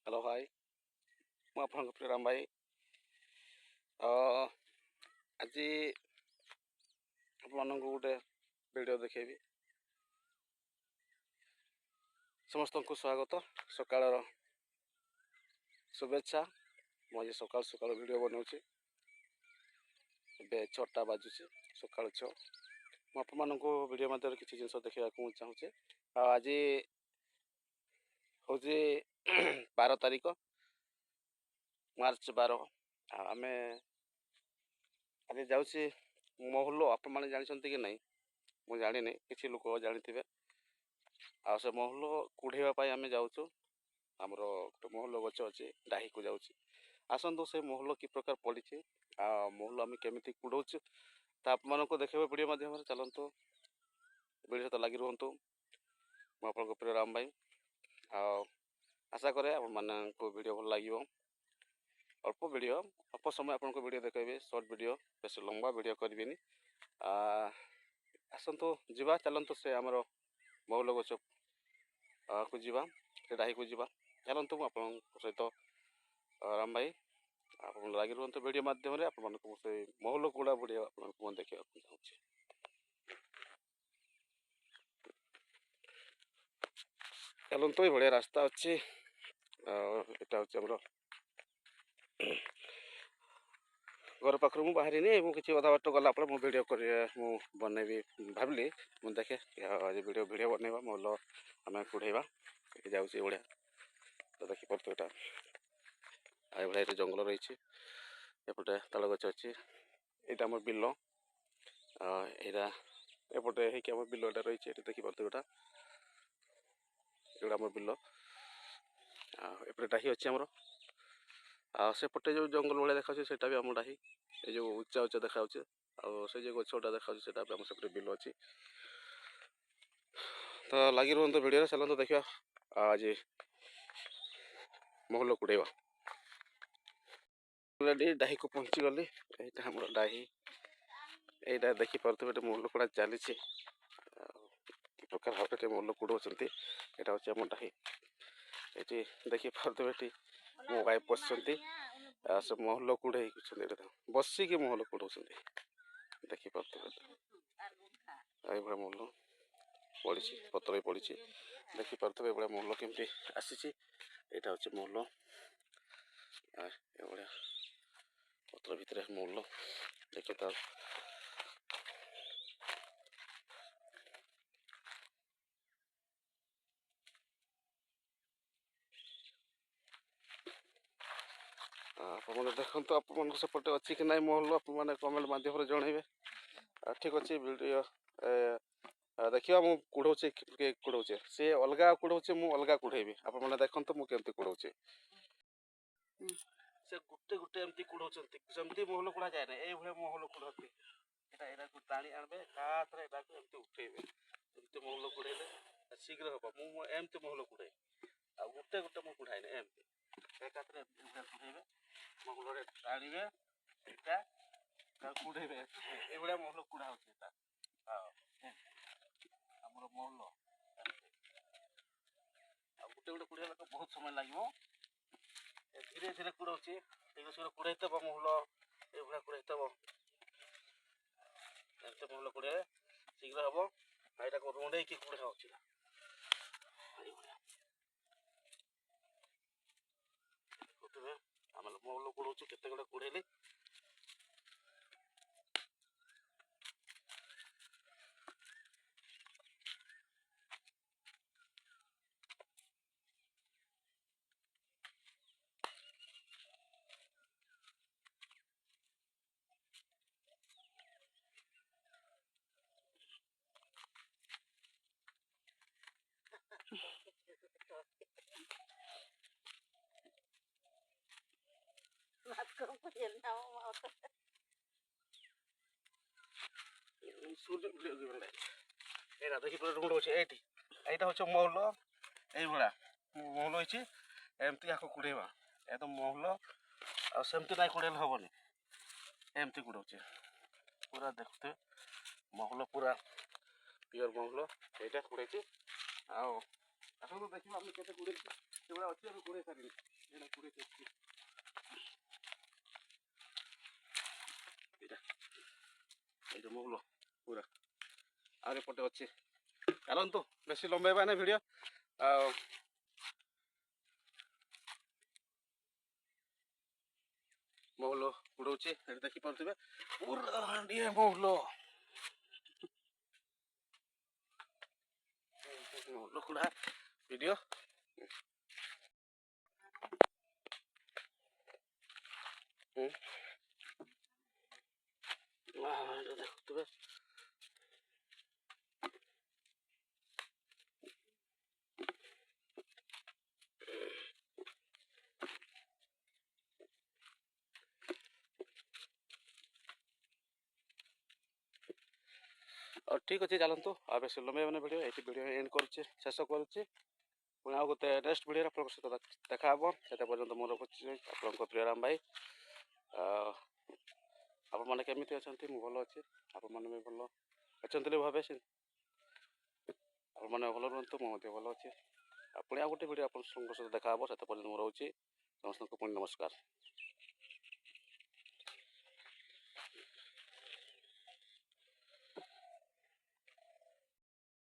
Hello hi ମୁଁ ଆପଣଙ୍କ ପ୍ରିୟ ରାମ ଭାଇ। ଆଜି ଆପଣମାନଙ୍କୁ ଗୋଟେ ଭିଡ଼ିଓ ଦେଖେଇବି। ସମସ୍ତଙ୍କୁ ସ୍ୱାଗତ, ସକାଳର ଶୁଭେଚ୍ଛା। ମୁଁ ଆଜି ସକାଳୁ ଭିଡ଼ିଓ ବନାଉଛି। ଏବେ 6ଟା ବାଜୁଛି, ସକାଳ 6। ମୁଁ ଆପଣମାନଙ୍କୁ ଭିଡ଼ିଓ ମାଧ୍ୟମରେ କିଛି ଜିନିଷ ଦେଖେଇବାକୁ ମୁଁ ଚାହୁଁଛି। ଆଉ ଆଜି ହେଉଛି 12 ତାରିଖ, ମାର୍ଚ୍ଚ 12। ଆଉ ଆମେ ଆଜି ଯାଉଛି ମହୁଲ। ଆପଣମାନେ ଜାଣିଛନ୍ତି କି ନାହିଁ ମୁଁ ଜାଣିନି, କିଛି ଲୋକ ଜାଣିଥିବେ। ଆଉ ସେ ମହୁଲ କୁଢ଼େଇବା ପାଇଁ ଆମେ ଯାଉଛୁ। ଆମର ଗୋଟେ ମହୁଲ ଗଛ ଅଛି, ଡାହିକୁ ଯାଉଛି। ଆସନ୍ତୁ ସେ ମହୁଲ କି ପ୍ରକାର ପଡ଼ିଛି, ଆଉ ମହୁଲ ଆମେ କେମିତି କୁଢ଼ଉଛୁ ତା ଆପଣମାନଙ୍କୁ ଦେଖେଇବ ଭିଡ଼ିଓ ମାଧ୍ୟମରେ। ଚାଲନ୍ତୁ, ଭିଡ଼ିଓ ସହିତ ଲାଗି ରୁହନ୍ତୁ। ମୁଁ ଆପଣଙ୍କ ପ୍ରିୟ ରାମ ଭାଇ। ଆଉ ଆଶା କରେ ଆପଣମାନଙ୍କୁ ଭିଡ଼ିଓ ଭଲ ଲାଗିବ। ଅଳ୍ପ ଭିଡ଼ିଓ, ଅଳ୍ପ ସମୟ ଆପଣଙ୍କୁ ଭିଡ଼ିଓ ଦେଖେଇବି, ସର୍ଟ ଭିଡ଼ିଓ, ବେଶୀ ଲମ୍ବା ଭିଡ଼ିଓ କରିବିନି। ଆସନ୍ତୁ ଯିବା, ଚାଲନ୍ତୁ ସେ ଆମର ମହୁଲ ଗଛ କୁ ଯିବା, ସେ ଡାହିକୁ ଯିବା। ଚାଲନ୍ତୁ, ମୁଁ ଆପଣଙ୍କ ସହିତ ରାମ ଭାଇ। ଆପଣ ଲାଗି ରୁହନ୍ତୁ ଭିଡ଼ିଓ ମାଧ୍ୟମରେ। ଆପଣମାନଙ୍କୁ ସେଇ ମହୁଲ କୁଢ଼ା ଭିଡ଼ିଓ ଆପଣଙ୍କୁ ମୁଁ ଦେଖିବାକୁ ଚାହୁଁଛି। ଚାଲନ୍ତୁ, ଏଇଭଳିଆ ରାସ୍ତା ଅଛି। ଏଇଟା ହେଉଛି ଆମର ଘର ପାଖରୁ। ମୁଁ ବାହାରିନି, ମୁଁ କିଛି ଅଧା ବାଟ ଗଲା ପରେ ମୁଁ ଭିଡ଼ିଓ ମୁଁ ବନେଇବି ଭାବିଲି। ମୁଁ ଦେଖେ ଆଜି ଭିଡ଼ିଓ ବନେଇବା, ମହୁଲ ଆମେ କୁଢ଼େଇବା। ଏଠି ଯାଉଛି ଏଇଭଳିଆ, ତ ଦେଖିପାରୁଥିବେ ଏଇଟା। ଆଉ ଏଇଭଳିଆ ଏଠି ଜଙ୍ଗଲ ରହିଛି, ଏପଟେ ତାଳ ଗଛ ଅଛି। ଏଇଟା ଆମର ବିଲ। ଏଇଟା ଏପଟେ ହେଇକି ଆମର ବିଲଟା ରହିଛି, ଏଠି ଦେଖିପାରୁଥିବେ ଏଇଟା ଆମର ବିଲ। ଆଉ ଏପଟେ ଡାହି ଅଛି ଆମର। ଆଉ ସେପଟେ ଯେଉଁ ଜଙ୍ଗଲ ଭଳିଆ ଦେଖାଯାଉଛି ସେଇଟା ବି ଆମ ଡାହି। ଏ ଯେଉଁ ଉଚ୍ଚା ଦେଖାଯାଉଛି, ଆଉ ସେ ଯେଉଁ ଗଛଟା ଦେଖାଯାଉଛି ସେଇଟା ବି ଆମର ସେପଟେ ବିଲ ଅଛି। ତ ଲାଗି ରୁହନ୍ତୁ ଭିଡ଼ିଓରେ। ଚାଲନ୍ତୁ ଦେଖିବା ଆଜି ମହୁଲ କୁଢ଼େଇବା। ଅଲରେଡ଼ି ଡାହିକୁ ପହଞ୍ଚିଗଲି। ଏଇଟା ଆମର ଡାହି। ଏଇଟା ଦେଖିପାରୁଥିବେ ଏଠି ମହୁଲ କୁଢ଼ା ଚାଲିଛି। ଆଉ କି ପ୍ରକାର ଭାବରେ ମହୁଲ କୁଢ଼ଉଛନ୍ତି, ଏଇଟା ହେଉଛି ଆମ ଡାହି। ଏଠି ଦେଖିପାରୁଥିବେ ଏଠି ମୋ ୱାଇଫ୍ ବସିଛନ୍ତି। ସେ ମହୁଲ କୁଢ଼େଇଛନ୍ତି, ଏଇଟା ବସିକି ମହୁଲ କୁଢ଼ଉଛନ୍ତି, ଦେଖିପାରୁଥିବେ। ଏଇଭଳିଆ ମହୁଲ ପଡ଼ିଛି, ପତ୍ର ବି ପଡ଼ିଛି, ଦେଖିପାରୁଥିବେ। ଏଭଳିଆ ମହୁଲ କେମିତି ଆସିଛି। ଏଇଟା ହେଉଛି ମହୁଲ। ଏଭଳିଆ ପତ୍ର ଭିତରେ ମହୁଲ ଦେଖିଥାଉ। ଆପଣମାନେ ଦେଖନ୍ତୁ, ଆପଣମାନଙ୍କ ସେପଟେ ଅଛି କି ନାହିଁ ମହୁଲ, ଆପଣମାନେ କମେଣ୍ଟ ମାଧ୍ୟମରେ ଜଣାଇବେ। ଠିକ୍ ଅଛି, ଭିଡ଼ିଓ ଦେଖିବା। ମୁଁ କୁଢ଼ଉଛି, କୁଢ଼ଉଛି ସେ ଅଲଗା କୁଢ଼ଉଛି, ମୁଁ ଅଲଗା କୁଢ଼େଇବି। ଆପଣମାନେ ଦେଖନ୍ତୁ ମୁଁ କେମିତି କୁଢ଼ଉଛି। ସେ ଗୋଟେ ଏମିତି କୁଢ଼ଉଛନ୍ତି, ସେମିତି ମହୁଲ କୁଢ଼ାଯାଏ ନାହିଁ। ଏଇଭଳିଆ ମହୁଲ କୁଢ଼ନ୍ତି। ଏଟାକୁ ଟାଣି ଆଣିବେ, ଏକାଥରେ ଏଟାକୁ ଏମିତି ଉଠେଇବେ। ଏମିତି ମହୁଲ କୁଢ଼େଇଲେ ଶୀଘ୍ର ହେବ। ମୁଁ ଏମିତି ମହୁଲ କୁଢ଼ାଏ, ଆଉ ଗୋଟେ ମୁଁ କୁଢ଼ାଏନି। ଏମିତି ଏକାଥରେ କୁଢ଼େଇବେ, ମହୁଲରେ ଟାଣିବେ, ଏଇଟା କୁଢ଼େଇବେ। ଏଇଭଳିଆ ମହୁଲ କୁଢ଼ା ହେଉଛି ଏଇଟା। ଆମର ମହୁଲ ଆଉ ଗୋଟେ କୁଢ଼େଇବାକୁ ବହୁତ ସମୟ ଲାଗିବ। ଧୀରେ ଧୀରେ କୁଢ଼ଉଛି, ଶୀଘ୍ର କୁଢ଼େଇଥିବ ମହୁଲ। ଏଇଭଳିଆ କୁଢ଼େଇଥିବ, ଏମିତି ମହୁଲ କୁଢ଼େଇଲେ ଶୀଘ୍ର ହେବ। ଏଇଟାକୁ ରୁଣ୍ଡେଇକି କୁଢ଼ା ହେଉଛି। ଆମେ ମହୁଲ କୁଢ଼ଉଛୁ, କେତେ ଗୁଡ଼େ କୁଢ଼େଇଲି। ଏଇଟା ଦେଖିପାରୁଥିବେ ରୁଣ୍ଡଉଛି ଏଇଠି। ଏଇଟା ହେଉଛି ମହୁଲ। ଏଇଭଳିଆ ମହୁଲ ହେଇଛି, ଏମିତି ଆକୁ କୁଢ଼େଇବା। ଏ ତ ମହୁଲ, ଆଉ ସେମିତି ନାଇଁ କୁଢ଼େଇଲେ ହେବନି। ଏମିତି କୁଢ଼ଉଛି ପୁରା। ଦେଖୁଥିବେ ମହୁଲ ପୁରା ପିଓର ମହୁଲ। ଏଇଟା କୁଢ଼େଇଛି। ଆଉ ଆସନ୍ତୁ ଦେଖିବା ଆମେ କେତେ କୁଢ଼େଇଛୁ। ସେଭଳିଆ ଅଛି, ଆମେ କୁଢ଼େଇ ସାରିନି। ଏଇଟା ମହୁଲ ପୁରା ଆହୁରି ପଟେ ଅଛି। ଚାଲନ୍ତୁ ବେଶୀ ଲମ୍ବେଇବା ନା ଭିଡ଼ିଓ। ଆଉ ମହୁଲ ଉଡ଼ଉଛି ଏଠି ଦେଖିପାରୁଥିବେ ପୁରା ହାଣ୍ଡିଏ ମହୁଲ। ମହୁଲ କୁଡ଼ା ଭିଡ଼ିଓ। ଦେଖୁଥିବେ ଆଉ ଠିକ୍ ଅଛି ଚାଲନ୍ତୁ ଆଉ ବେଶୀ ଲମ୍ବେଇବନି ଭିଡ଼ିଓ ଏଇଠି ଭିଡ଼ିଓ ଏଣ୍ଡ କରୁଛି ଶେଷ କରୁଛି। ପୁଣି ଆଉ ଗୋଟେ ନେକ୍ସଟ ଭିଡ଼ିଓରେ ଆପଣଙ୍କ ସହିତ ଦେଖା ହେବ। ସେତେ ପର୍ଯ୍ୟନ୍ତ ମୁଁ ରଖୁଛି ଆପଣଙ୍କ ପ୍ରିୟରାମ ଭାଇ। ଆପଣମାନେ କେମିତି ଅଛନ୍ତି? ମୁଁ ଭଲ ଅଛି। ଆପଣମାନେ ବି ଭଲ ଅଛନ୍ତି ବୋଲି ଭାବେ ଆପଣମାନେ ଭଲ ରୁହନ୍ତୁ। ମୁଁ ମଧ୍ୟ ଭଲ ଅଛି। ଆଉ ପୁଣି ଆଉ ଗୋଟେ ଭିଡ଼ିଓ ଆପଣଙ୍କ ସହିତ ଦେଖା ହେବ। ସେତେ ପର୍ଯ୍ୟନ୍ତ ମୁଁ ରହୁଛି। ସମସ୍ତଙ୍କୁ ପୁଣି ନମସ୍କାର।